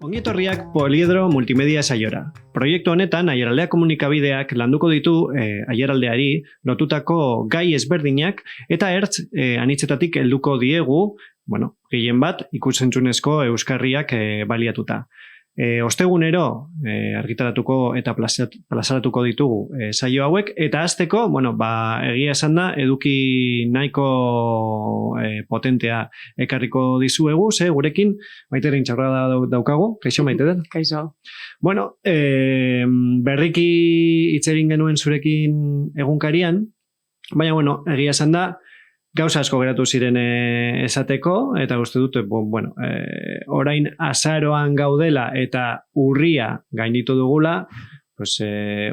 Ongietorriak Poliedro multimedia saiora. Proiektu honetan Aiaraldea komunikabideak landuko ditu Aiaraldeari lotutako gai ezberdinak eta ertz anitzetatik helduko diegu, gehien bat ikusentzunezko euskarriak baliatuta. Ostegunero argitaratuko eta plazaratuko ditugu saio hauek, eta hasteko, egia esan da, eduki nahiko potentea ekarriko dizuegu, gurekin Maite Rintxaurra daukagu. Kaixo, Maite den? Kaixo. Berriki hitz egin genuen zurekin egunkarian, baina, egia esan da, gauza asko geratu ziren esateko, eta uste dut, orain azaroan gaudela eta urria gainditu dugula,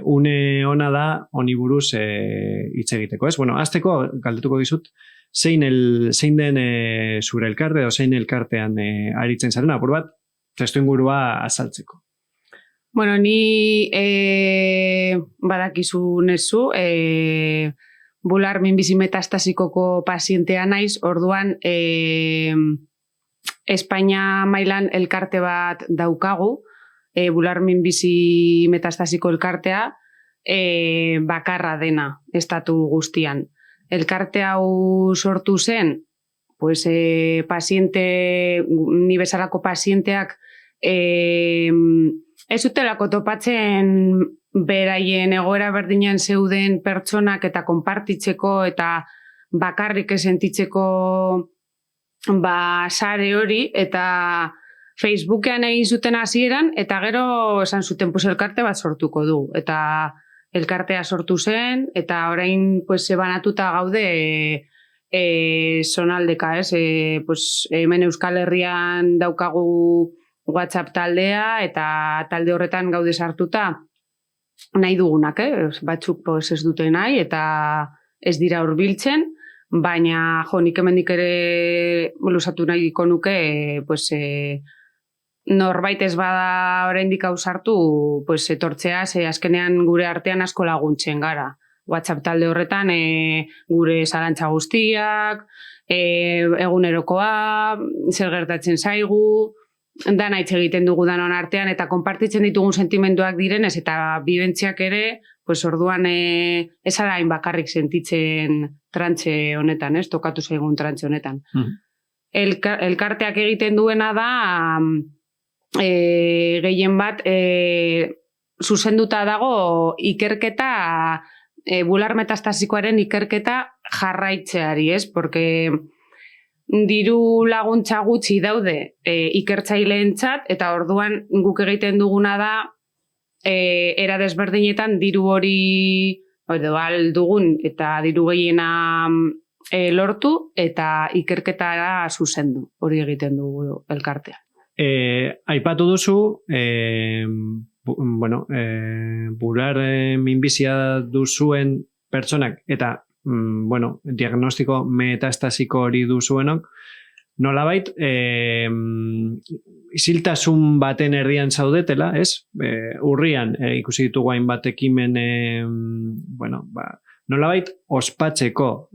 une ona da honi buruz hitz egiteko. Hasteko galdetuko dizut, zein den zure elkarte, edo zein elkartean aritzen zaren, apur bat, testuingurua azaltzeko. Ni badakizu nezu, bular minbizi metastasikoko pazientea naiz, orduan Espainia mailan elkarte bat daukagu, bular minbizi metastasiko elkartea, bakarra dena, estatu guztian. Elkarte hau sortu zen, ni bezalako pazienteak ez zutelako topatzen beraien egoera berdinean zeuden pertsonak eta konpartitzeko eta bakarrik sentitzeko sare hori, eta Facebookean egin zuten hasieran, eta gero esan zuten elkarte bat sortuko du. Eta elkartea sortu zen, eta orain banatuta gaude zonaldeka, hemen Euskal Herrian daukagu WhatsApp taldea, eta talde horretan gaude sartuta nahi dugunak, batzuk ez dute nahi, eta ez dira hurbiltzen, baina nik hemendik ere lusatu nahiko nuke, norbait ez bada oraindik hau sartu, etortzea, azkenean gure artean asko laguntzen gara. WhatsApp talde horretan gure zalantza guztiak, egunerokoa, zer gertatzen zaigu, dana hitz egiten dugu danon artean, eta konpartitzen ditugun sentimenduak direnez, eta bibentziak ere, orduan ez ara hain bakarrik sentitzen trantxe honetan, tokatu zaigun trantxe honetan. Elkarteak egiten duena da, gehien bat, zuzenduta dago ikerketa, bular metastasikoaren ikerketa jarraitzeari, porque diru laguntza gutxi daude ikertzaileentzat, eta orduan guk egiten duguna da era desberdinetan diru hori dugun eta diru gehiena lortu eta ikerketara zuzendu, hori egiten dugu elkartean. Aipatu duzu, bular minbizia duzuen pertsonak eta diagnostiko metastasiko hori duzuenok, nolabait, isiltasun baten erdian zaudetela, ez? Urrian ikusi ditugu hainbat ekimen, nolabait ospatzeko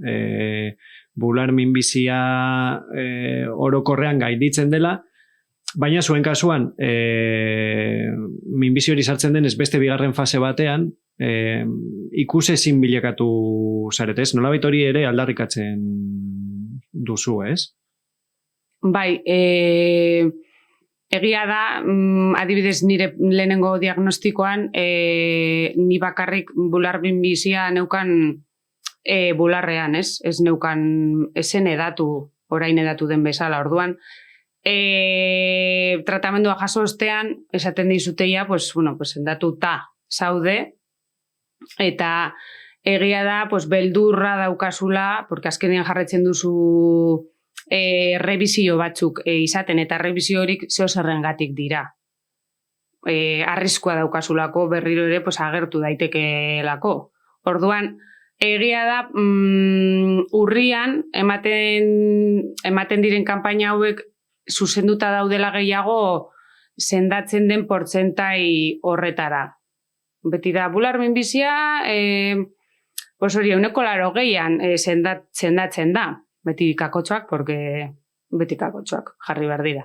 bular minbizia orokorrean gainditzen dela, baina zuen kasuan minbizi hori sartzen denez beste bigarren fase batean, ikusezin bilakatu zaret, ez? Nolabait hori ere aldarrikatzen duzu, ez? Bai, egia da, adibidez nire lehenengo diagnostikoan, ni bakarrik bular minbizia neukan bularrean, ez? Ez neukan, esen edatu, orain edatu den bezala, orduan, tratamendua jaso ostean, esaten dizuteia, endatuta zaude, eta egia da, beldurra daukazula, porque azkenean jarraitzen duzu revisio batzuk izaten, eta revisio horik zerrengatik dira. Arriskua daukazulako, berriro ere agertu daitekelako. Orduan, egia da, urrian, ematen diren kanpaina hauek zuzenduta daudela gehiago sendatzen den portzentai horretara. Beti da, bular minbizia, hori 80% sendatzen da. Beti kakotxoak, porque beti kakotxoak jarri behar dira.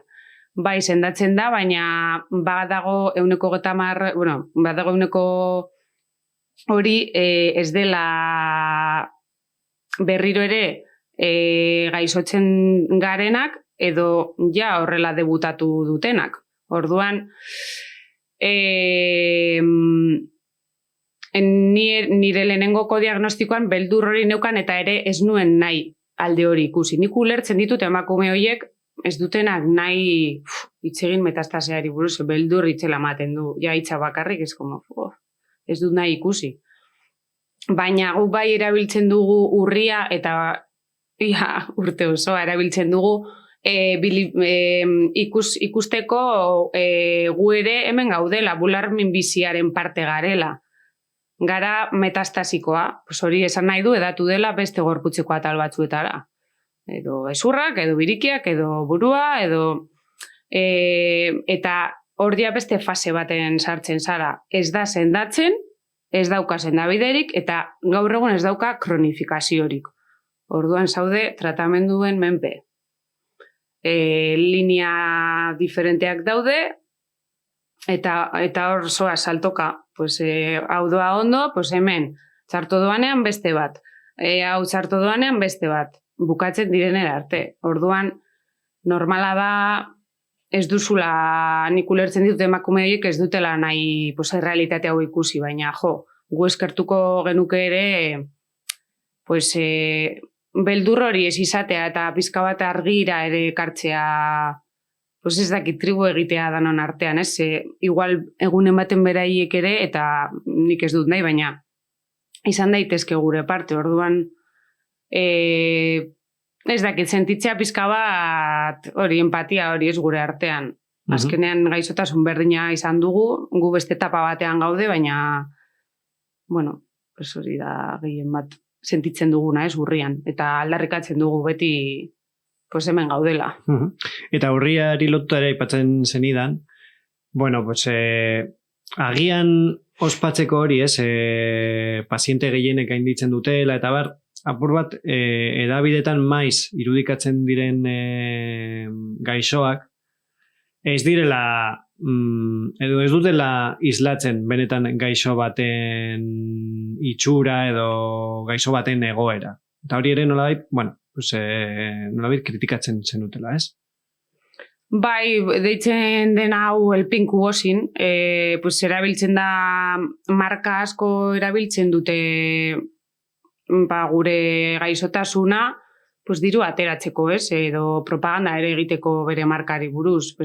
bai sendatzen da, baina badago 130, badago 100 hori ez dela berriro ere gaixotzen garenak edo ja horrela debutatu dutenak. Orduan, nire lehenengoko diagnostikoan beldur hori neukan eta ere ez nuen nahi alde hori ikusi. Nik ulertzen ditut emakume horiek ez dutenak nahi hitz egin metastaseari buruz, beldur itzela ematen du. Ja hitza bakarrik ez ez dut nahi ikusi. Baina guk bai erabiltzen dugu urria eta urte osoa erabiltzen dugu ikusteko gu ere hemen gaudela, bular minbiziaren parte garela. Gara metastasikoa, hori esan nahi du edatu dela beste gorputzeko atal batzuetara. Edo ezurrak, edo birikiak, edo burua, edo... eta hor dia beste fase baten sartzen zara. Ez da sendatzen, ez dauka sendabiderik, eta gaur egun ez dauka kronifikaziorik. Orduan zaude tratamenduen menpe. Linea diferenteak daude, eta hor zoa saltoka. Hau doa ondo, hemen txarto doanean beste bat. Hau txarto doanean beste bat. Bukatzen direnera arte. Orduan, normala da ez duzula, nik ulertzen ditut emakume horiek ez dutela nahi realitate hau ikusi, baina gu eskertuko genuke ere beldur hori ez izatea eta pizka bat argira ere ekartzea ez dakit tribu egitea danon artean, ez? Igual egunen baten beraiek ere eta nik ez dut nahi, baina izan daitezke gure parte, orduan ez dakit sentitzea pizka bat hori empatia hori ez gure artean. Azkenean gaixotasun berdina izan dugu, gu beste etapa batean gaude, baina hori da gehien bat sentitzen duguna ez urrian, eta aldarrikatzen dugu beti hemen gaudela. Eta urriari lotuta ere aipatzen zenidan, agian ospatzeko hori ez, paziente gehienek gainditzen dutela, eta apur bat, edabidetan maiz irudikatzen diren gaixoak, ez direla, edo ez dutela islatzen benetan gaixo baten itxura edo gaixo baten egoera. Eta hori ere nolabait, nolabait kritikatzen zenutela, ez? Bai, deitzen dena hau el pink washing, erabiltzen da marka asko erabiltzen dute gure gaixotasuna, diru ateratzeko, ez? Edo propaganda ere egiteko bere markari buruz.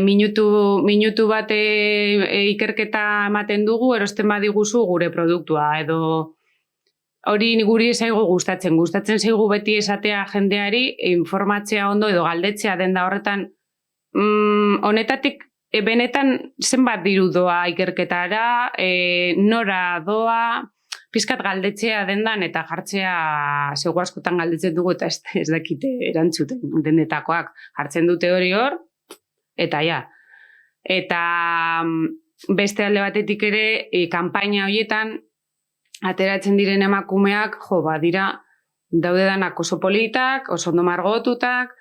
Minutu bat ikerketa ematen dugu, erosten badiguzu gure produktua, edo hori guri zaigu gustatzen zaigu beti esatea jendeari, informatzea ondo edo galdetzea den da horretan, honetatik benetan zenbat diru doa ikerketara, nora doa, pizkat galdetzea dendan eta jartzea zego askotan galdetzen dugu eta ez dakite erantzuten dendetakoak. Jartzen dute hori hor, eta ja. Eta beste alde batetik ere, kanpaina horietan, ateratzen diren emakumeak, dira, daude danak oso politak, oso ondo margotutak,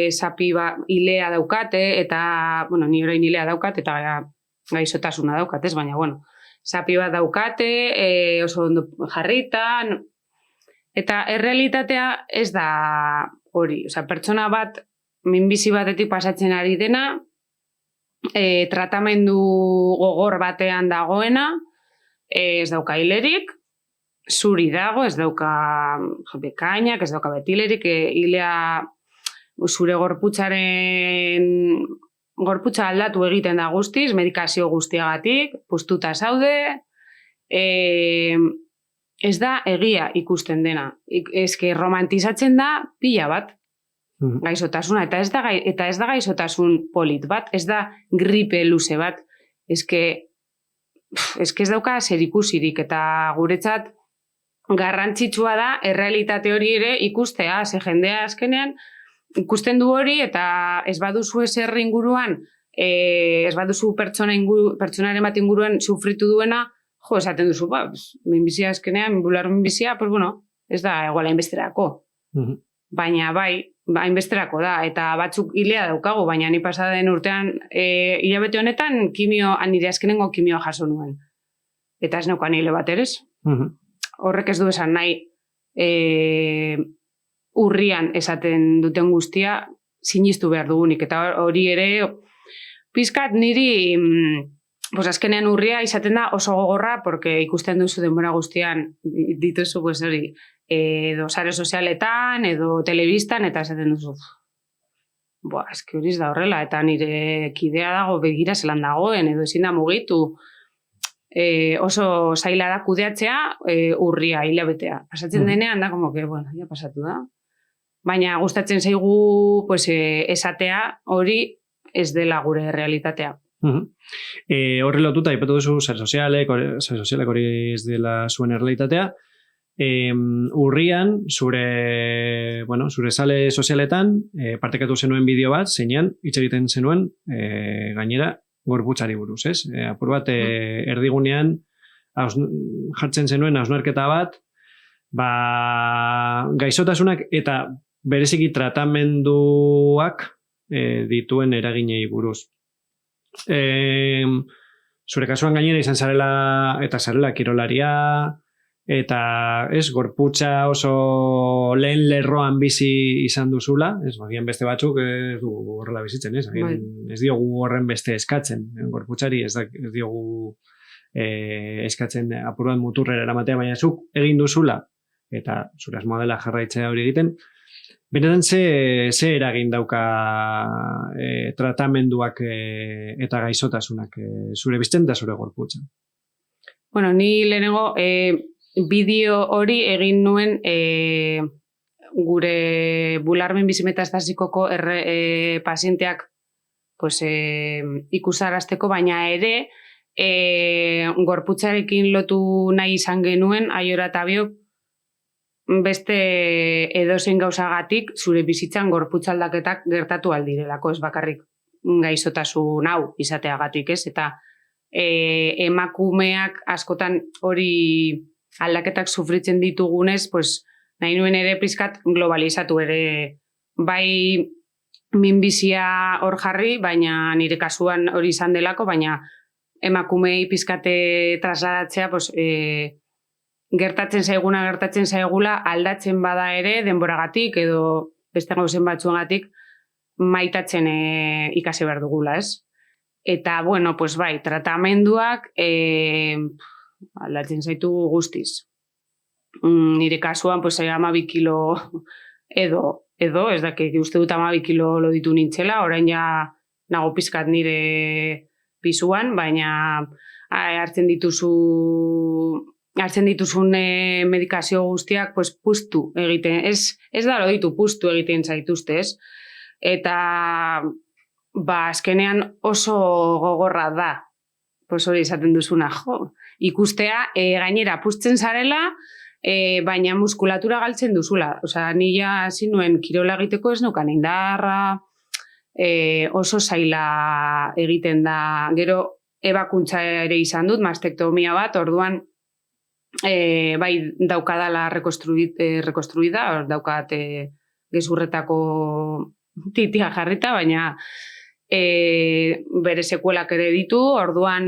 sapi hilea daukate, eta, ni orain hilea daukat, eta gaixotasuna daukat, ez, baina, sapi bat daukate, oso ondo jarritan, eta errealitatea ez da hori, pertsona bat, minbizi batetik pasatzen ari dena, tratamendu gogor batean dagoena, ez dauka hilerik, zuri dago, ez dauka bekainak, ez dauka betilerik, hilea zure gorputza aldatu egiten da guztiz, medikazio guztiagatik, puztuta zaude, ez da egia ikusten dena. Eske romantizatzen da pila bat gaixotasuna, eta ez da gaixotasun polit bat, ez da gripe luze bat, eske ez dauka zerikusirik, eta guretzat garrantzitsua da errealitate hori ere ikustea, ze jendea azkenean ikusten du hori, eta ez baduzu ezer inguruan, ez baduzu pertsonaren bat inguruan sufritu duena, esaten duzu, minbizia azkenean, bular minbizia, ez da egoala inbesterako. Baina bai, hainbesterako da, eta batzuk hilea daukagu, baina ni pasaden urtean, hilabete honetan, nire azkenengo kimioa jaso nuen. Eta ez neukan hile bat ere. Horrek ez du esan nahi, urrian esaten duten guztia, sinistu behar dugunik, eta hori ere, pizkat niri, azkenean urria izaten da oso gogorra, porque ikusten duzu denbora guztian, dituzu, hori, edo sare sozialetan, edo telebistan, eta esaten duzu. Eski horiz da horrela, eta nire kidea dago begira zelan dagoen, edo ezin da mugitu. Oso zaila da kudeatzea urria, hilabetea. Pasatzen denean da, ja pasatu da. Baina gustatzen zaigu esatea hori ez dela gure realitatea. Horri lotuta, aipatu duzu, sare sozialek hori ez dela zuen errealitatea. Urrian, zure sale sozialetan, partekatu zenuen bideo bat, zeinean, hitz egiten zenuen, gainera, gorputzari buruz, ez? Apur bat, erdigunean, jartzen zenuen hausnarketa bat, gaixotasunak eta bereziki tratamenduak dituen eraginei buruz. Zure kasuan gainera izan zarela kirolaria, eta gorputza oso lehen lerroan bizi izan duzula, bagian beste batzuk ez dugu horrela bizitzen, ez diogu horren beste eskatzen, gorputzari ez diogu eskatzen apuruan muturrera eramatea, baina zuk egin duzula, eta zure asmoa dela jarraitzea hori egiten, benetan ze eragin dauka tratamenduak eta gaixotasunak zure bizten da zure gorputza? Ni lehenengo bideo hori egin nuen gure bularmen bizimetastasikoko pazienteak ikusarazteko, baina ere gorputzarekin lotu nahi izan genuen, Aiora eta biok, beste edozein gauzagatik zure bizitzan gorputzaldaketak gertatu aldirelako, ez bakarrik gaixotasun hau izateagatik, ez? Eta emakumeak askotan hori aldaketak sufritzen ditugunez, nahi nuen ere pizkat globalizatu ere, bai minbizia hor jarri, baina nire kasuan hori izan delako, baina emakumei pizkate trasladatzea, gertatzen zaigula, aldatzen bada ere denboragatik edo beste gauzen batzuengatik maitatzen ikasi behar dugula, ez? Eta, bai, tratamenduak aldatzen zaitu guztiz. Nire kasuan, 12 kilo edo, ez dakit, uste dut 12 kilo lo ditu nintzela, orain ja nago pizkat nire pisuan, baina hartzen dituzun medikazio guztiak, puztu egiten, ez da lo ditu, puztu egiten zaituzte, ez? Eta, azkenean oso gogorra da, hori izaten duzuna, ikustea, gainera puztzen zarela, baina muskulatura galtzen duzula. Ni ja zinuen kirola egiteko ez neukan indarra, oso zaila egiten da. Gero ebakuntza ere izan dut, mastektomia bat, orduan bai daukadala rekonstruida, daukat gezurretako titia jarrita, baina bere sekuelak ere ditu, orduan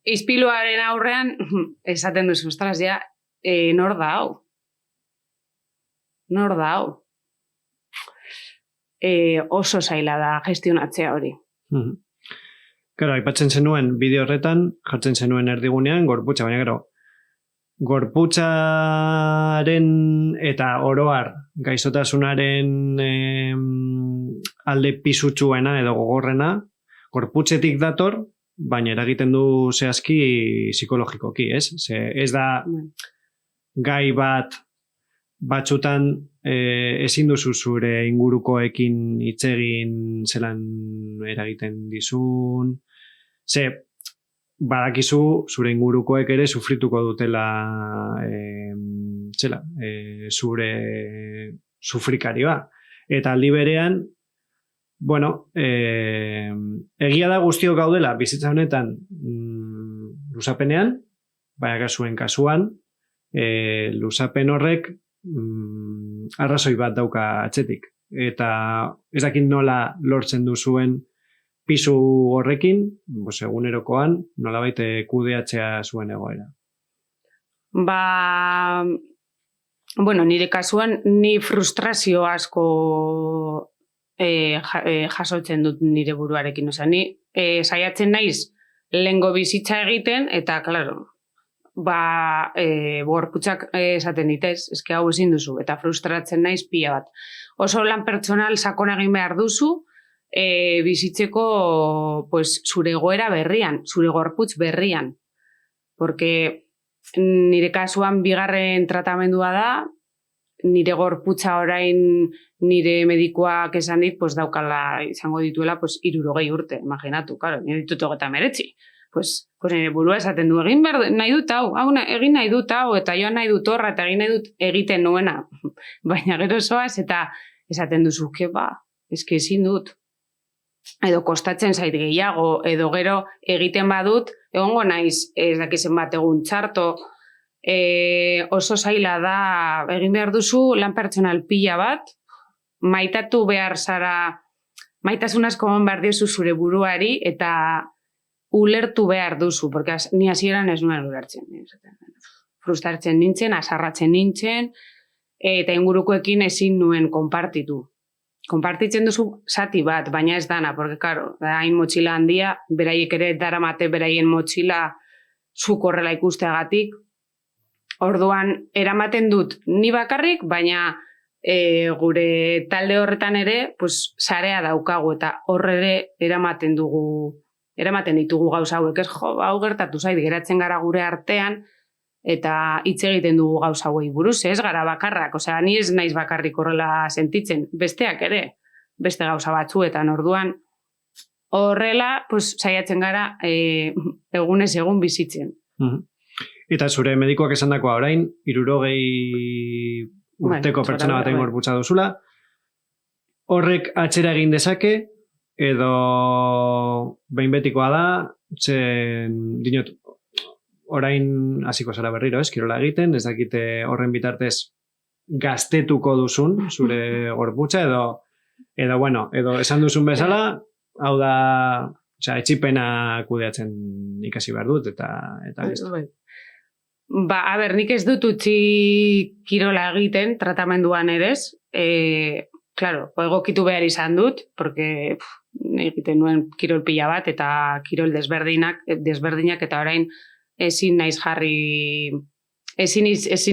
izpiluaren aurrean esaten duzu, ostras, ja, nor da hau? Nor da hau? Oso zaila da gestionatzea hori. Gero, aipatzen zenuen bideo horretan, jartzen zenuen erdigunean, gorputza, baina gero, gorputzaren eta oroar gaixotasunaren alde pisutsuena edo gogorrena, gorputzetik dator, baina eragiten du zehazki psikologikoki, ez? Ez da gai bat batzutan ezin duzu zure ingurukoekin hitz egin zelan eragiten dizun, badakizu zure ingurukoek ere sufrituko dutela zure sufrikarioa. Eta aldi berean, egia da guztiok gaudela bizitza honetan luzapenean, baina kasuen kasuan, luzapen horrek arrazoi bat dauka atzetik. Eta ez dakit nola lortzen duzuen pisu horrekin, egunerokoan, nolabait kudeatzea zuen egoera. Nire kasuan, ni frustrazio asko jasotzen dut nire buruarekin. Osea, ni saiatzen naiz lehengo bizitza egiten, eta, klaro, gorputzak esaten ditez, eske hau ezin duzu, eta frustratzen naiz pila bat. Oso lan pertsonal sakon egin behar duzu, bizitzeko zure egoera berrian, zure gorputz berrian. Porque nire kasuan bigarren tratamendua da, nire gorputza orain nire medikuak esan dit, daukala izango dituela 60 urte, imaginatu, claro, nire ditut 39. Nire burua esaten du, egin nahi dut hau, egin nahi dut hau, eta joan nahi dut horra, eta egin nahi dut egiten nuena. Baina gero zoaz, eta esaten duzu, eske ezin dut. Edo kostatzen zait gehiago, edo gero egiten badut, egongo naiz, ez dakizen bat egun txarto, oso zaila da, egin behar duzu lan pertsonal pila bat, maitatu behar zara, maitasun asko behar diozu zure buruari, eta ulertu behar duzu, porque ni hasieran ez nuen ulertzen. Frustratzen nintzen, azarratzen nintzen, eta ingurukoekin ezin nuen konpartitu. Konpartitzen duzu zati bat, baina ez dana, porque, claro, hain motxila handia, beraiek ere daramate beraien motxila zuk horrela ikusteagatik. Orduan, eramaten dut ni bakarrik, baina gure talde horretan ere, sarea daukagu, eta horre eramaten ditugu gauza hauek, ez hau gertatu zait, geratzen gara gure artean, eta hitz egiten dugu gauza hauei buruz, ez gara bakarrak, osea, ni ez naiz bakarrik horrela sentitzen, besteak ere, beste gauza batzuetan, orduan, horrela, saiatzen gara egunez egun bizitzen. Eta zure medikoak esan dakoa orain, 60 urteko pertsona batean gorputza duzula, horrek atzera egin dezake, edo behin betikoa da, dinot, orain hasiko zara berriro, kirola egiten, ez dakite horren bitartez gaztetuko duzun, zure gorputza, edo esan duzun bezala, hau da, etxipena kudeatzen ikasi behar dut, eta listo. Nik ez dut utzi kirola egiten, tratamenduan erez, claro, egokitu behar izan dut, porque egiten nuen kirol pila bat, eta kirol desberdinak, eta orain ezin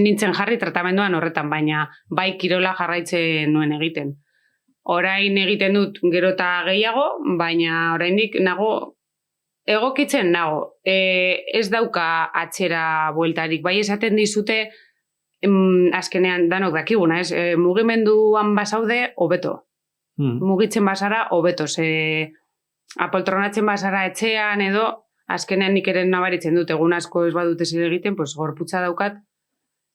nintzen jarri tratamenduan horretan, baina bai kirola jarraitzen nuen egiten. Orain egiten dut gero eta gehiago, baina oraindik egokitzen nago. Ez dauka atzera bueltarik, bai esaten dizute, azkenean danok dakiguna, ez? Mugimenduan basaude, hobeto. Mugitzen basara, hobeto. Apoltronatzen basara etxean edo, azkenean nik ere nabaritzen dut, egun asko ez badute zer egiten, gorputza daukat,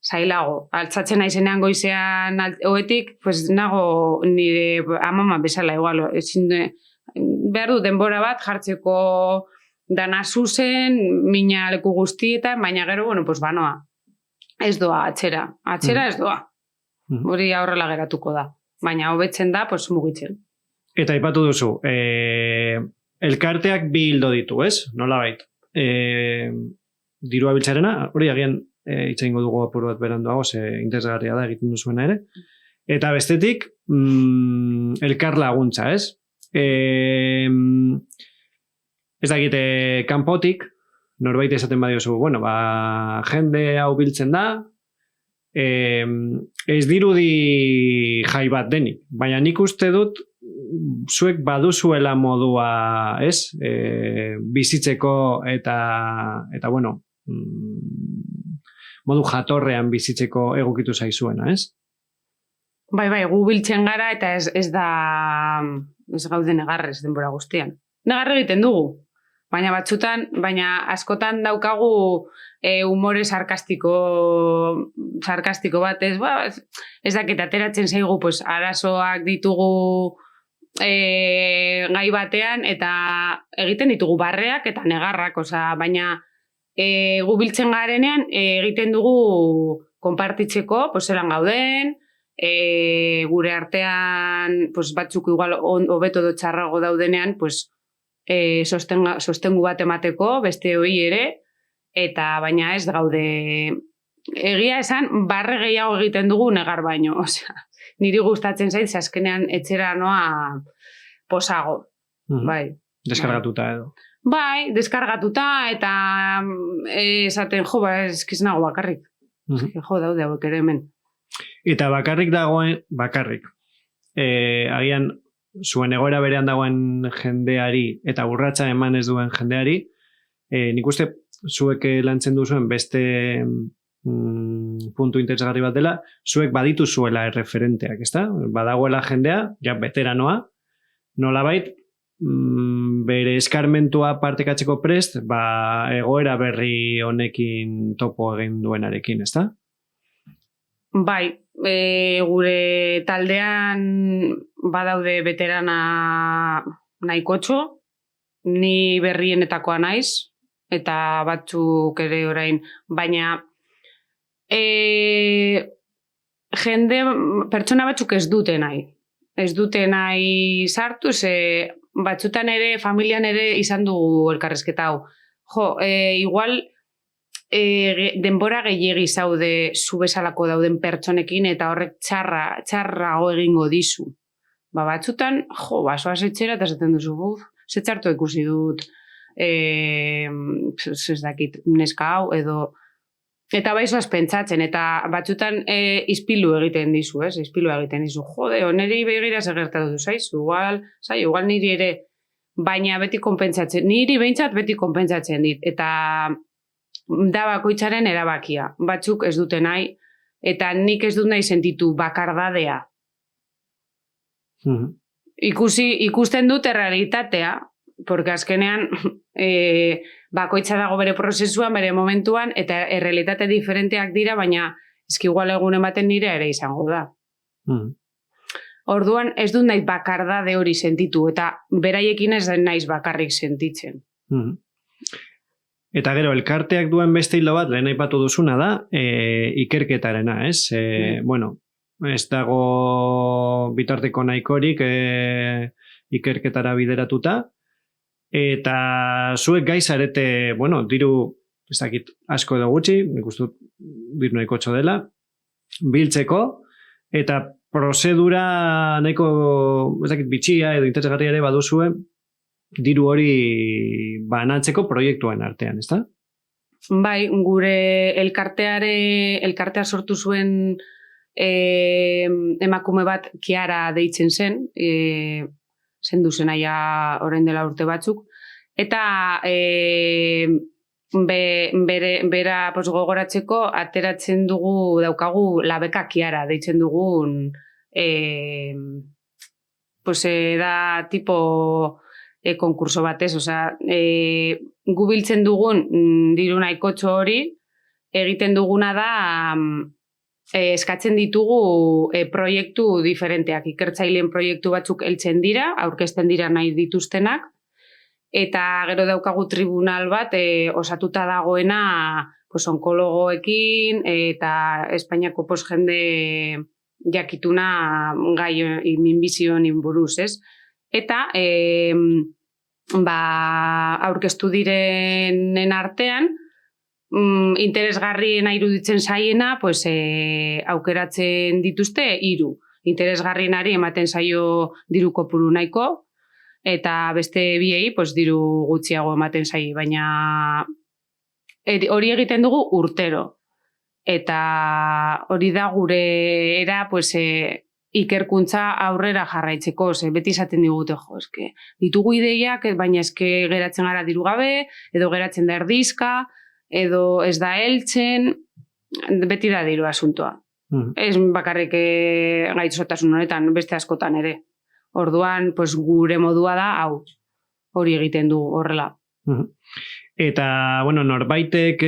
zailago. Altzatzen naizenean goizean oetik, nago nire amama bezala, igual, behar du denbora bat jartzeko dana zuzen, mina leku guztietan, baina gero, banoa. Ez doa, atxera ez doa. Hori aurrela geratuko da. Baina hobetzen da, mugitzen. Eta aipatu duzu, elkarteak bi hildo ditu, ez? Nolabait. Dirua biltzarena, hori agian hitz egingo dugu apur bat beranduago, interesgarria da egiten duzuena ere. Eta bestetik, elkar laguntza, ez? Ez dakite kanpotik, norbait esaten badiozu, jende hau biltzen da, ez dirudi jai bat denik, baina nik uste dut zuek baduzuela modua, ez? Bizitzeko eta modu jatorrean bizitzeko egokitu zaizuena, ez? Bai, gu biltzen gara eta ez gaude negarrez denbora guztian. Negarre egiten dugu, baina askotan daukagu humore sarkastiko bat, ez dakit ateratzen zaigu, arazoak ditugu gai batean eta egiten ditugu barreak eta negarrak, baina gu biltzen garenean egiten dugu konpartitzeko, zelan gauden, gure artean pues, batzuk igual hobeto edo txarrago daudenean, pues, sostengu bat emateko, beste hori ere, eta baina ez gaude... Egia esan, barre gehiago egiten dugu negar baino. Osea, niri gustatzen zait, azkenean etxera noa posago. Bai. Deskargatuta edo. Bai, deskargatuta eta esaten, jo, eskiz nago bakarrik. Jo, daude hauek ere hemen. Eta bakarrik dagoen, agian zuen egoera berean dagoen jendeari eta urratsa eman ez duen jendeari, nik uste zuek lantzen duzuen beste puntu interesgarri bat dela, zuek baditu zuela erreferenteak, ezta? Badagoela jendea, ja veteranoa, nolabait, bere eskarmentua partekatzeko prest, egoera berri honekin topo egin duenarekin, ezta? Bai, gure taldean badaude veterana nahikotxo, ni berrienetakoa naiz, eta batzuk ere orain, baina pertsona batzuk ez dute nahi. Ez dute nahi sartu, batzutan ere, familian ere izan dugu elkarrezketa hau. Jo, igual denbora gehiegi zaude zu bezalako dauden pertsonekin eta horrek txarrago egingo dizu. Batzutan, jo, basoaz etxera eta zaten duzu, ze txartu ikusi dut, ez dakit, neska hau, edo... Eta baizoaz pentsatzen, eta batzutan izpilu egiten dizu, ez? Izpilu egiten dizu, jode, niri begira segertatu du zaizu, igual niri ere, baina beti konpentsatzen, niri behintzat beti konpentsatzen dit, eta da bakoitzaren erabakia, batzuk ez dute nahi, eta nik ez dut nahi sentitu bakardadea. Ikusten dut errealitatea, porque azkenean bakoitza dago bere prozesuan, bere momentuan, eta errealitate diferenteak dira, baina eski igual egun ematen nire ere izango da. Orduan ez dut nahi bakardade hori sentitu, eta beraiekin ez naiz bakarrik sentitzen. Eta gero, elkarteak duen beste hildo bat, lehen aipatu duzuna da, ikerketarena, ez? Bueno, ez dago bitarteko nahikorik ikerketara bideratuta, eta zuek gai zarete, bueno, diru, ez dakit, asko edo gutxi, nik uste diru nahikotxo dela, biltzeko, eta prozedura nahiko, ez dakit, bitxia edo interesgarria ere baduzue, diru hori banatzeko proiektuen artean, ezta? Bai, gure elkartea sortu zuen emakume bat Kiara deitzen zen, zendu zen aia orain dela urte batzuk, eta bera gogoratzeko ateratzen daukagu labeka Kiara deitzen dugun da tipo konkurso batez, gu biltzen dugun diru nahikotxo hori, egiten duguna da eskatzen ditugu proiektu diferenteak, ikertzaileen proiektu batzuk heltzen dira, aurkezten dira nahi dituztenak, eta gero daukagu tribunal bat osatuta dagoena onkologoekin eta Espainiako jende jakituna gai minbizioen buruz, ez? Eta aurkeztu direnen artean, interesgarriena iruditzen zaiena, aukeratzen dituzte 3. Interesgarrienari ematen zaio diru kopuru nahiko, eta beste biei diru gutxiago ematen zaio, baina hori egiten dugu urtero. Eta hori da gure era, ikerkuntza aurrera jarraitzeko, beti izaten digute, ditugu ideiak, baina geratzen gara diru gabe, edo geratzen da erdizka, edo ez da heltzen, beti da diru asuntoa. Ez bakarrik gaitzotasun honetan, beste askotan ere. Orduan, gure modua da, hori egiten du horrela. Eta, norbaitek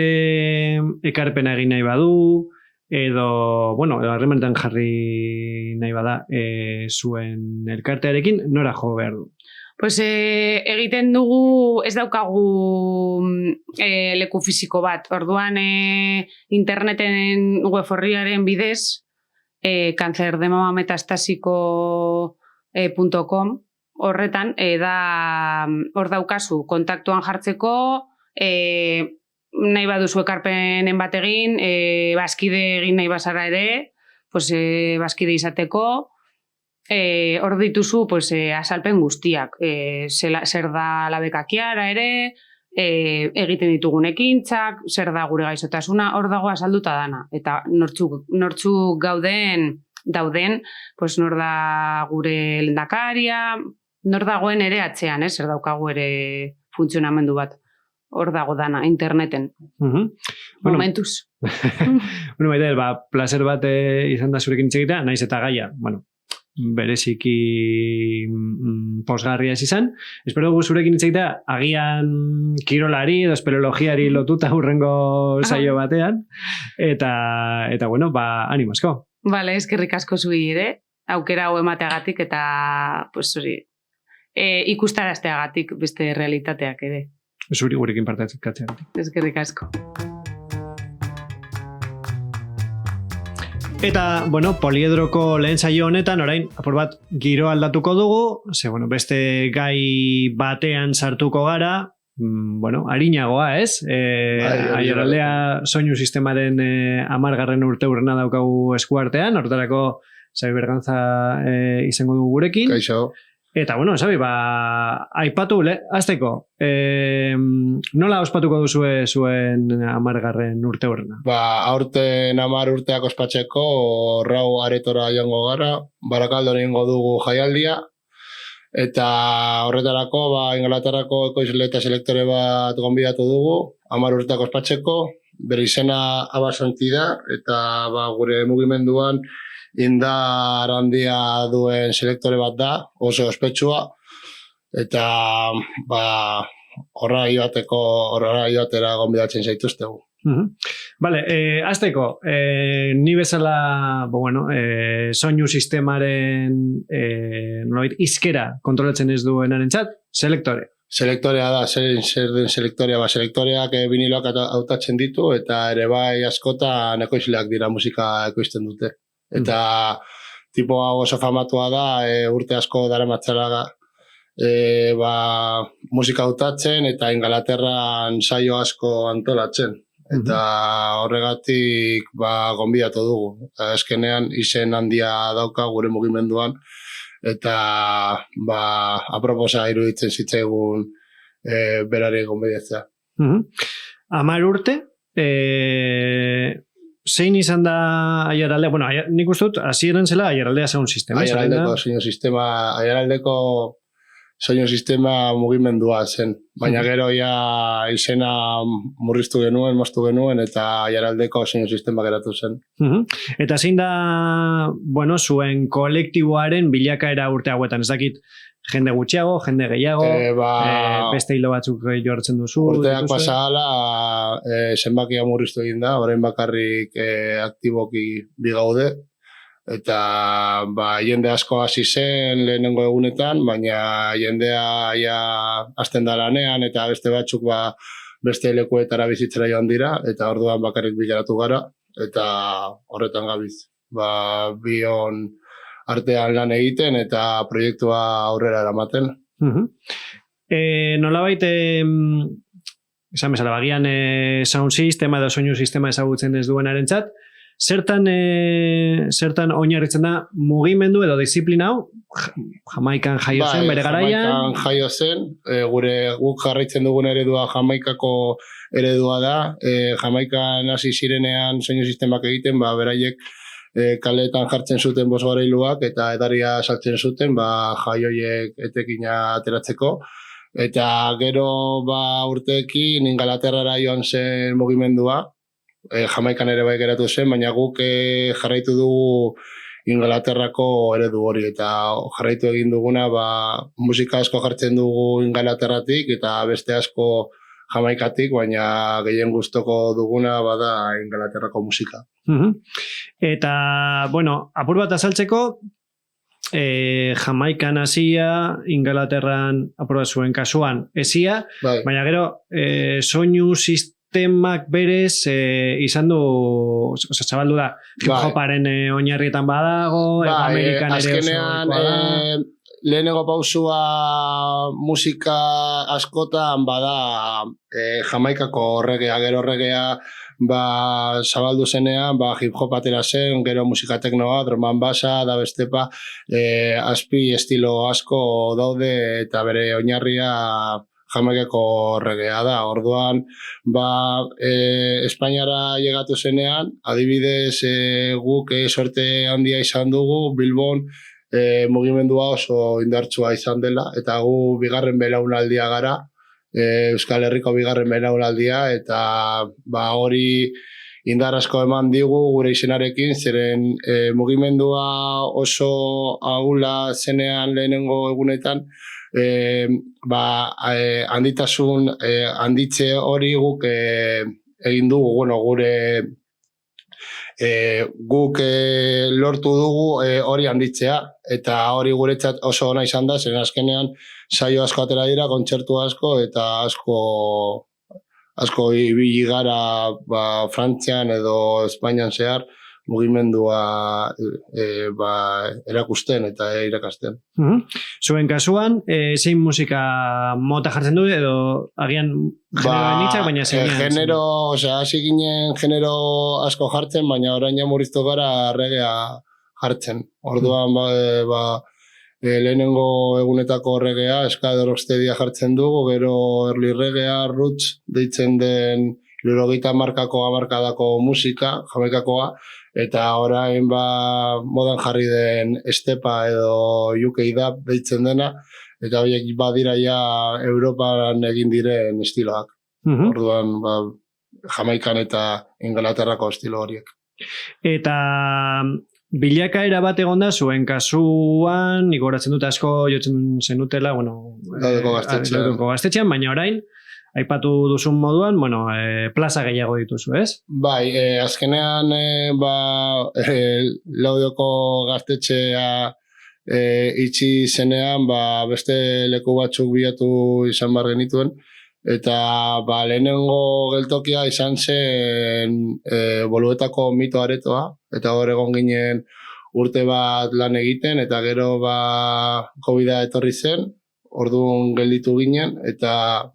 ekarpena egin nahi badu, edo harremanetan jarri nahi bada zuen elkartearekin, nora jo behar du? Egiten dugu, ez daukagu leku fisiko bat. Orduan interneten web orriaren bidez cancerdemamametastasiko.com horretan, hor daukazu kontaktuan jartzeko, nahi baduzu ekarpenen bat egin, bazkide egin nahi bazara ere, pues, bazkide izateko, hor dituzu pues, azalpen guztiak, zer da labekakiara ere, egiten ditugun ekintzak, zer da gure gaizotasuna, hor dago azalduta dana. Eta nortzuk dauden, pues, nor da gure lehendakaria, nor dagoen ere atzean, zer daukagu ere funtzionamendu bat. Hor dago dana, interneten. Momentuz. Bueno, baita, placer bat izan da zurekin hitz egitea, naiz eta gaia, bereziki posgarria ez izan. Espero dugu zurekin hitz egitea, agian kirolari edo espeleologiari lotuta hurrengo saio batean. Eta bueno, animo asko. Vale, eskerrik asko zui ere, aukera hau emateagatik eta pues hori, ikustarazteagatik beste realitateak ere. Zuri gurekin partatzeagatik. Eskerrik asko. Eta, poliedroko lehen saio honetan, orain, apur bat, giro aldatuko dugu, beste gai batean sartuko gara, harinagoa, ez? Aiaraldea soinu sistemaren 10. urteurrena daukagu eskuartean, horretarako Xabi Berganza izango dugu gurekin. Kaixo. Eta, Xabi, aipatu, azteko, nola ospatuko duzue zuen 10. urteurrena? Aurten 10 urteak ospatzeko, rau aretora joango gara, Barakaldon egingo dugu jaialdia, eta horretarako, Ingalaterrako ekoizle eta selektore bat gonbidatu dugu, 10 urteak ospatzeko, bere izena Abasanti da, eta gure mugimenduan indar handia duen selektore bat da, oso ospetsua, eta horra joatera gonbidatzen zaituztegu. Vale, azteko, ni bezala, soinu sistemaren izkera kontrolatzen ez duenarentzat, selektore. Selektorea da, zer den selektorea, selektoreak viniloak hautatzen ditu, eta ere bai askotan ekoizleak dira musika ekoizten dute. Eta tipo hau oso famatua da, urte asko daramatzala musika hautatzen eta Ingalaterran saio asko antolatzen. Eta horregatik gonbidatu dugu. Azkenean izen handia dauka gure mugimenduan eta aproposa iruditzen zitzaigun berari gonbidatzea. 10 urte, zein izan da Aiaraldea? Nik uste dut, hasieran zela Aiaraldea sound sistema. Aiaraldeko soinu sistema mugimendua zen. Baina gero izena murriztu genuen, moztu genuen, eta Aiaraldeko soinu sistema geratu zen. Eta zein da, zuen kolektiboaren bilakaera urte hauetan? Ez dakit, jende gutxiago, jende gehiago, beste hilo batzuk jortzen duzu. Urteak pasala, zenbakia murriztu egin da, orain bakarrik aktiboki bigaude, eta jende asko hasi zen lehenengo egunetan, baina jendea hasten da lanean, eta beste batzuk beste lekuetara bizitzera joan dira, eta orduan bakarrik bilaratu gara, eta horretan gabiz. Bion artean lan egiten eta proiektua aurrera eramaten. Nolabait, esan bezala, bagian sound sistema edo soinu sistema ezagutzen ez duenarentzat, zertan oinarritzen da mugimendu edo disiplina hau, Jamaikan jaio zen, bere garaian? Jamaikan jaio zen, guk jarraitzen dugun eredua Jamaikako eredua da, Jamaikan hasi zirenean soinu sistemak egiten, beraiek kaletan jartzen zuten bosgarailuak eta edaria saltzen zuten jaioiek etekina ateratzeko. Eta gero urteekin Ingalaterrara joan zen mugimendua, Jamaikan ere bai geratu zen, baina guk jarraitu dugu Ingalaterrako eredu hori, eta jarraitu egin duguna musika asko jartzen dugu Ingalaterratik eta beste asko Jamaikatik, baina gehien gustoko duguna bada Ingalaterrako musika. Eta, apur bat azaltzeko, Jamaikan hasia, Ingalaterran apur bat zuen kasuan esia, baina gero soinu temak berez izan du, zabaldu da, hip-hoparen oinarrietan badago, Amerikan ere oso azkenean, lehenengo pausua musika askotan bada Jamaikako reggaea, gero reggaea zabaldu zenean, hip-hop atera zen, gero musika teknoa, drum and bassa, da bestepa, azpi estilo asko daude eta bere oinarria Jamaikako reggaea da. Orduan, Espainiara llegatu zenean, adibidez guk sorte handia izan dugu, Bilbon mugimendua oso indartsua izan dela, eta gu bigarren belaunaldia gara, Euskal Herriko bigarren belaunaldia, eta hori indar asko eman digu gure izenarekin, zeren mugimendua oso ahula zenean lehenengo egunetan, handitasun handitze hori guk egin dugu, guk lortu dugu hori handitzea, eta hori guretzat oso ona izan da, zen azkenean saio asko atera dira, kontzertu asko, eta asko ibili gara Frantzian edo Espainian zehar mugimendua erakusten eta irakasten. Zuen kasuan, zein musika mota jartzen du, edo agian genero nitzak, baina zeinan? Hasi ginen genero asko jartzen, baina orain murriztu gara reggaea jartzen. Orduan, lehenengo egunetako reggaea, ska edo rocksteadia jartzen dugu, gero early reggaea, roots, deitzen den 70 hamarkadako musika, Jamaikakoa, eta orain modan jarri den estepa edo UK dub deitzen dena, eta horiek badira ja Europan egin diren estiloak. Orduan, Jamaikan eta Inglaterrako estilo horiek. Eta bilakaera bat egon da zuen kasuan, nik goratzen dut asko jotzen zenutela, Laudeko gaztetxean, baina orain, aipatu duzun moduan, plaza gehiago dituzu, ez? Bai, azkenean, Laudeko gaztetxea itxi zenean, beste leku batzuk bilatu izan bar genituen, eta lehenengo geltokia izan zen Boluetako mito aretoa, eta hor egon ginen urte bat lan egiten, eta gero COVID-a etorri zen, orduan gelditu ginen, eta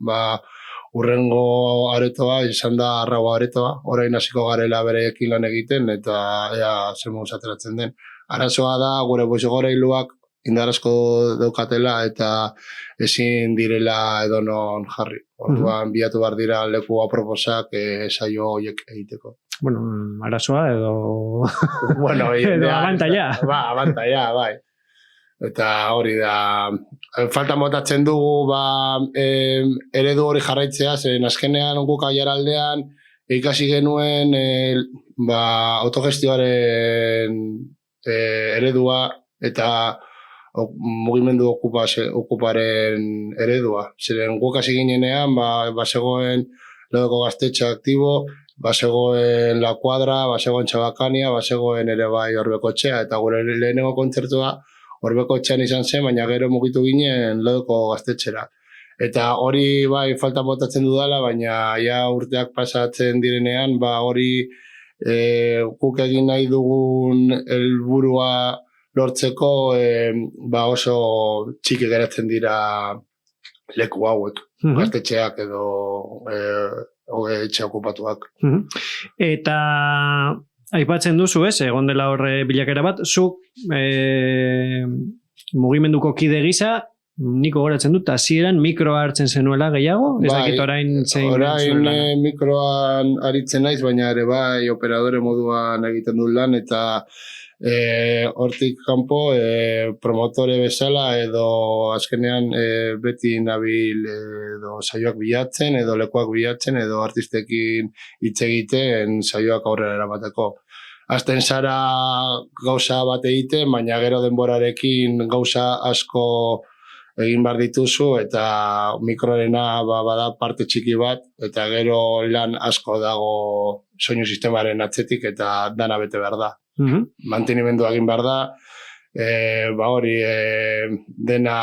urrengo aretoa izan da Arraua aretoa, orain hasiko garela bereekin lan egiten, eta ea zer moduz ateratzen den. Arazoa da, gure boxegorailuak indar asko daukatela, eta ezin direla edonon jarri. Orduan, bilatu behar dira leku aproposak saio horiek egiteko. Arazoa edo... edo abantaila. Abantaila, bai. Eta hori da, falta motatzen dugu eredu hori jarraitzea, zeren azkenean guk Aiaraldean ikasi genuen autogestioaren eredua eta mugimendu okuparen eredua. Zeren guk hasi ginenean, bazegoen Laudeko gaztetxe aktibo, bazegoen La Cuadra, bazegoen Txabakania, bazegoen ere bai Orbekotxea, eta gure lehenengo kontzertua Orbekotxean izan zen, baina gero mugitu ginen Laudeko gaztetxera. Eta hori falta botatzen dudala, baina ja urteak pasatzen direnean, hori guk egin nahi dugun helburua lortzeko oso txiki geratzen dira leku hauek, gaztetxeak edo etxe okupatuak. Eta aipatzen duzu, egon dela horre bilakera bat, zuk mugimenduko kide gisa, niko goratzen dut, hasieran mikroa hartzen zenuela gehiago? Ez dakit orain zein... Orain mikroan aritzen naiz, baina ere operadore moduan egiten dut lan, eta hortik kanpo promotore bezala edo azkenean beti nabil edo saioak bilatzen, edo lekuak bilatzen, edo artistekin hitz egiten saioak aurrera eramateko. Azten zara gauza bat egiten, baina gero denborarekin gauza asko egin behar dituzu, eta mikrorena bada parte txiki bat, eta gero lan asko dago soinu sistemaren atzetik, eta dana bete behar da. Mantenimendua egin behar da, hori dena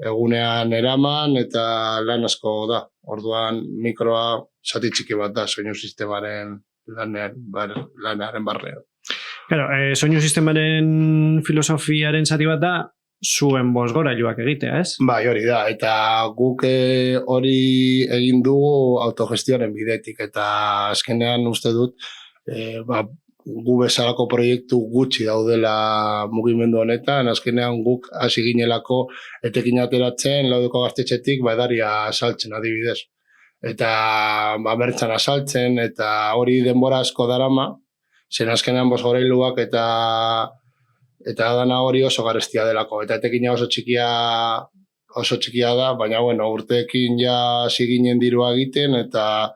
egunean eraman eta lan asko da. Orduan mikroa zati txiki bat da soinu sistemaren lanaren barrean. Claro, soinu sistemaren filosofiaren zati bat da zuen bozgorailuak egitea, ez? Bai, hori da, eta guk hori egin dugu autogestioaren bidetik, eta azkenean uste dut, gu bezalako proiektu gutxi daudela mugimendu honetan, azkenean guk hasi ginelako etekin ateratzen Laudeko gaztetxetik edaria saltzen adibidez. Eta bertzan asaltzen, eta hori denbora asko darama, zen azkenean bozgorailuak eta dana hori oso garestia delako. Eta etekina oso txikia da, baina urteekin ja hasi ginen dirua egiten, eta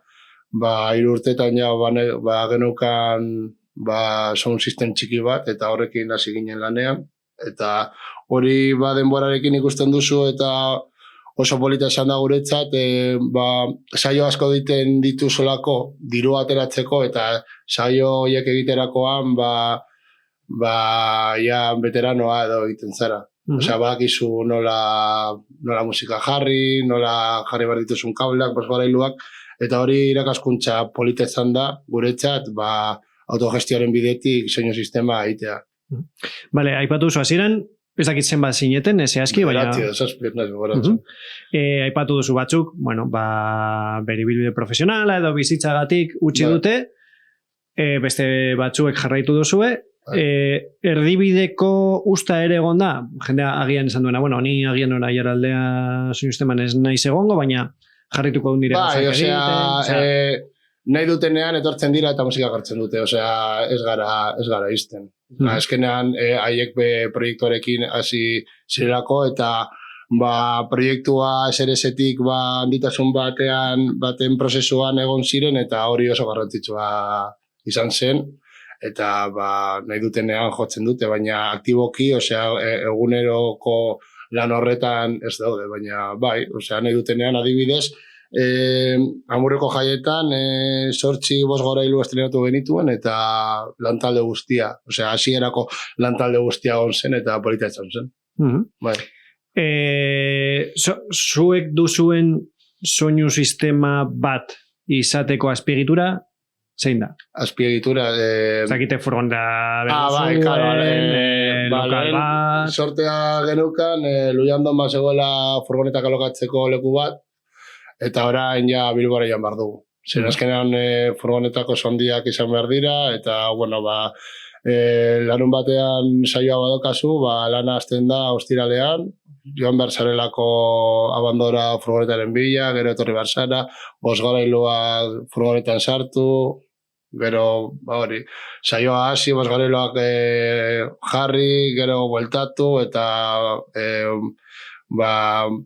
3 urteetan ja geneukan sound system txiki bat, eta horrekin hasi ginen lanean. Eta hori denborarekin ikusten duzu, eta oso polita esan da guretzat, saio asko egiten dituzolako dirua ateratzeko, eta saio horiek egiterakoan, ja veteranoa edo egiten zara. Osea, badakizu nola musika jarri, nola jarri behar dituzun kableak, bozgorailuak, eta hori irakaskuntza polita izan da guretzat, autogestioaren bidetik soinu sistema egitea. Vale, aipatu zu hasieran, ez dakit zenbat zineten, zehazki, baina... Aipatu duzu batzuk, bere ibilbide profesionala edo bizitzagatik utzi dute, beste batzuek jarraitu duzue, erdibideko usta ere egon da, jendea agian esan duena, ni agian ora Aiaraldea soinu sisteman ez naiz egongo, baina jarraituko dut nire gauzak egiten. Nahi dutenean etortzen dira eta musika jartzen dute, osea, ez gara izten. Azkenean, haiek proiektuarekin hasi zirelako, eta proiektua SRS-etik handitasun baten prozesuan egon ziren, eta hori oso garrantzitsua izan zen, eta nahi dutenean jotzen dute, baina aktiboki, osea, eguneroko lan horretan ez daude, baina osea, nahi dutenean adibidez, Amurreko jaietan 8 bozgorailu estrenatu genituen eta lantalde guztia, osea, hasierako lantalde guztia egon zen eta polita izan zen. Zuek duzuen soinu sistema bat izateko azpiegitura, zein da? Azpiegitura... Zakite furgoneta beruzuen, lokal bat... Sortea genukan, Luiandon zegoela furgonetak alokatzeko leku bat, eta orain ja Bilbora joan behar dugu. Zer azkenean furgonetako sondiak izan behar dira, eta, larun batean saioa badokazu, lana hasten da ostiralean, joan behar zarelako abandora furgonetaren bila, gero etorri behar zara, bozgorailua furgonetan sartu, gero, saioa hasi, bozgorailuak jarri, gero bueltatu, eta...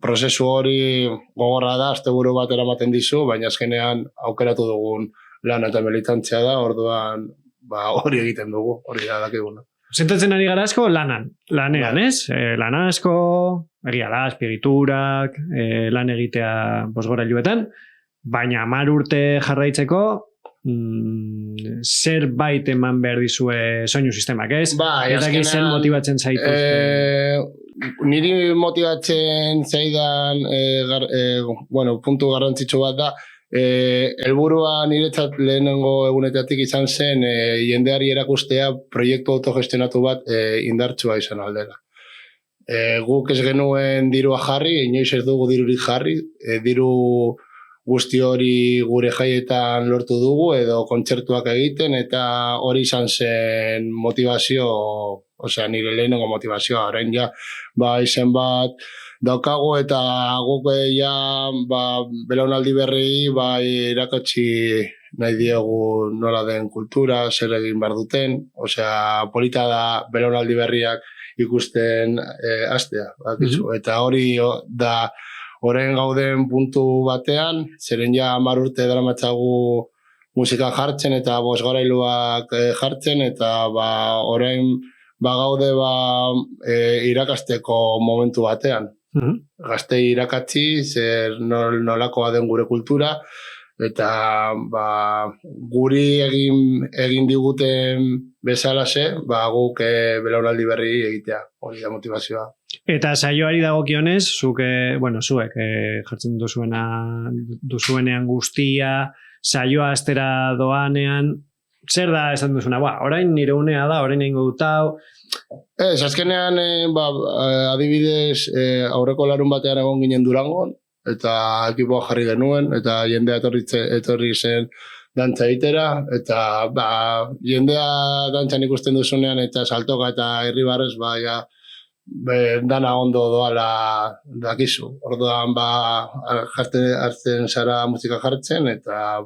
prozesu hori gogorra da, asteburu bat eramaten dizu, baina azkenean aukeratu dugun lan eta militantzia da, orduan hori egiten dugu, hori da dakiguna. Sentatzen ari gara asko lanean, ez? Lan asko, egia da, azpiegiturak, lan egitea bozgorailuetan, baina 10 urte jarraitzeko zerbait eman behar dizue soinu sistemak, ez? Ez dakit zen motibatzen zaituzte. Niri motibatzen zaidan puntu garrantzitsu bat da, helburua niretzat lehenengo egunetatik izan zen jendeari erakustea proiektu autogestionatu bat indartsua izan aldela. Guk ez genuen dirua jarri, inoiz ez dugu dirurik jarri, diru guzti hori gure jaietan lortu dugu edo kontzertuak egiten, eta hori izan zen motivazio, osea, nire lehenengo motivazioa, orain ja, izen bat daukagu, eta guk belaunaldi berri irakatsi nahi diegu nola den kultura, zer egin behar duten, osea, polita da belaunaldi berriak ikusten hastea, eta hori da orain gauden puntu batean, zeren ja 10 urte daramatzagu musika jartzen eta bozgorailuak jartzen, eta orain gaude irakasteko momentu batean. Gaztei irakatzi, zer nolakoa den gure kultura, eta guri egin diguten bezalaxe, guk belaunaldi berri egitea, hori da motivazioa. Eta saioari dagokionez, zuek jartzen duzuenean guztia, saioa astera doanean, zer da esan duzuna? Orain nire unea da, orain egingo dut hau. Azkenean, adibidez, aurreko larun batean egon ginen Durangon, eta ekipoa jarri genuen, eta jendea etorri zen dantza egitera, eta jendea dantzan ikusten duzunean, eta saltoka eta irribarrez, dana ondo doala dakizu. Orduan, hartzen zara musika jartzen, eta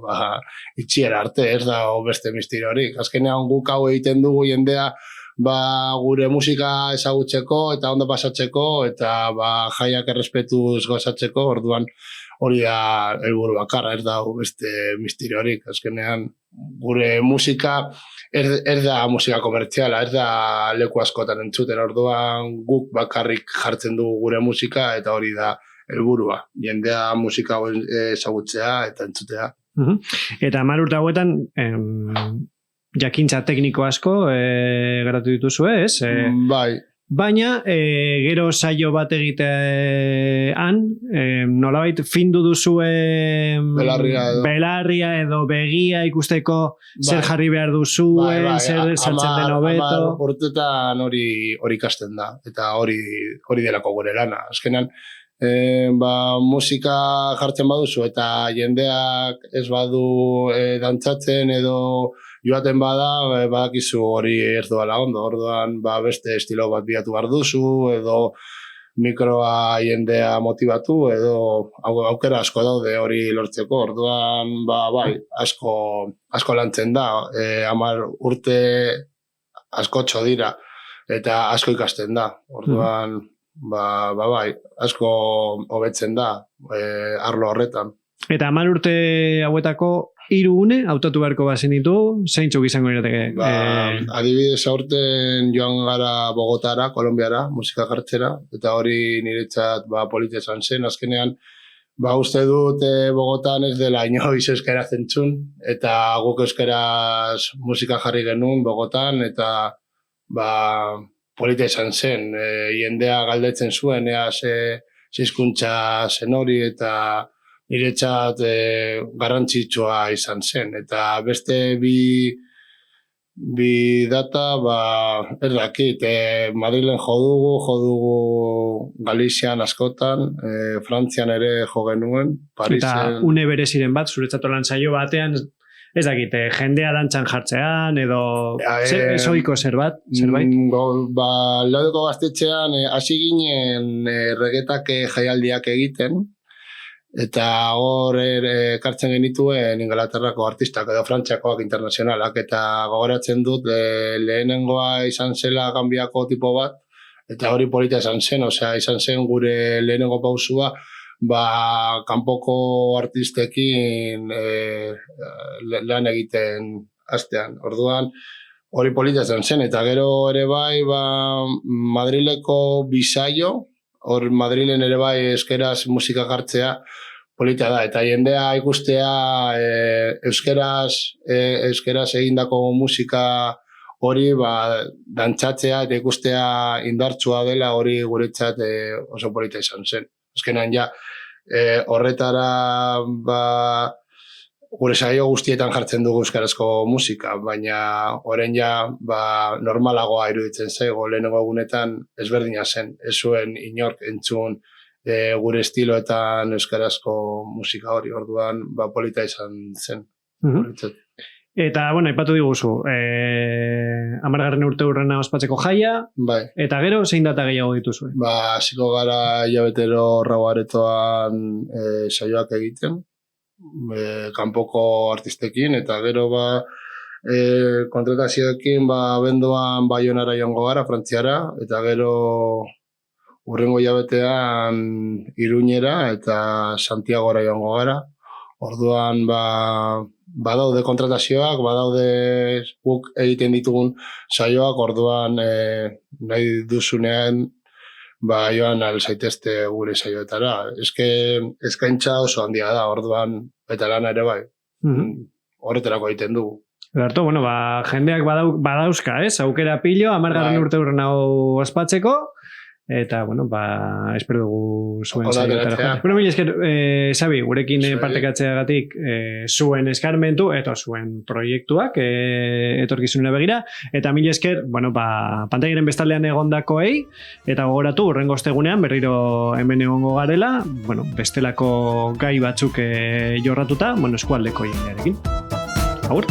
itxiera arte, ez da beste misteriorik. Azkenean guk hau egiten dugu jendea, gure musika ezagutzeko eta ondo pasatzeko eta jaiak errespetuz gozatzeko, orduan hori da helburu bakarra, ez da beste misteriorik. Azkenean gure musika ez da musika komertziala, ez da leku askotan entzuten, orduan guk bakarrik jartzen dugu gure musika eta hori da helburua, jendea musika ezagutzea eta entzutea. Eta 10 urte hauetan jakintza tekniko asko garatu dituzue, ez? Bai. Baina, gero saio bat egitean, nolabait findu duzue belarria edo begia ikusteko zer jarri behar duzuen, zer saltzen den hobeto. Urtetan hori ikasten da, eta hori delako gure lana. Azkenan, musika jartzen baduzu eta jendeak ez badu dantzatzen edo joaten badakizu hori ez doala ondo, orduan beste estilo bat bilatu behar duzu, edo mikroa jendea motivatu, edo aukera asko daude hori lortzeko, orduan asko lantzen da, 10 urte askotxo dira, eta asko ikasten da, orduan asko hobetzen da arlo horretan. Eta 10 urte hauetako 3 une hautatu beharko bazenitu, zeintzuk izango irateke? Adibidez aurten joan gara Bogotara, Kolonbiara, musika jartzera, eta hori niretzat polita izan zen. Azkenean, uste dut Bogotan ez dela inoiz euskaraz entzun, eta guk euskaraz musika jarri genuen Bogotan, eta polita izan zen. Jendea galdetzen zuen, hizkuntza zen hori, eta niretzat garrantzitsua izan zen. Eta beste bi data, ez dakit, Madrilen jo dugu Galizian askotan, Frantzian ere jo genuen, Parisen. Eta une bereziren bat, zuretzat lan saio batean, ez dakit, jendea dantzan jartzean, edo ezoiko zerbait? Laudeko Gaztetxean hasi ginen regetak jaialdiak egiten, eta hor ekartzen genituen Ingalaterrako artistak edo Frantziakoak internazionalak, eta gogoratzen dut lehenengoa izan zela Gambiako tipo bat, eta hori polita izan zen, izan zen gure lehenengo pausua, kanpoko artistekin lan egiten hastean. Orduan, hori polita izan zen, eta gero ere bai, Madrileko bisaio, hor Madrilen ere bai euskeraz musika jartzea polita da, eta jendea ikustea euskeraz egindako musika hori dantzatzea eta ikustea indartsua dela, hori guretzat oso polita izan zen. Azkenan horretara gure saio guztietan jartzen dugu euskarazko musika, baina orain normalagoa iruditzen zaigu, lehenengo egunetan ezberdina zen, ez zuen inork entzun gure estiloetan euskarazko musika hori, orduan polita izan zen. Eta, aipatu diguzu, 10. urte hurrena ospatzeko jaia, eta gero zein data gehiago dituzue? Hasiko gara hilabetero Rabaretoan saioak egiten, kanpoko artistekin, eta gero kontratazioekin abenduan Baionara joango gara, Frantziara, eta gero hurrengo hilabetean Iruñera eta Santiagora joango gara. Orduan badaude kontratazioak, badaude guk egiten ditugun saioak, orduan nahi duzunean joan al zaitezte gure saioetara. Eskaintza oso handia da, orduan eta lana ere bai. Horretarako egiten dugu. Berto, bueno, jendeak badauzka, aukera pilo, 10. urte hurren hau ospatzeko, eta, bueno, espero dugu zuen zaiotara. Bueno, mila esker, Xabi, gurekin partekatzeagatik zuen eskarmentu, eta zuen proiektuak etorkizunera begira, eta mila esker, bueno, pantaiaren bestaldean egondakoei, eta gogoratu, urrengo ostegunean, berriro hemen egongo garela, bueno, bestelako gai batzuk jorratuta, bueno, eskualdeko jendearekin. Agur!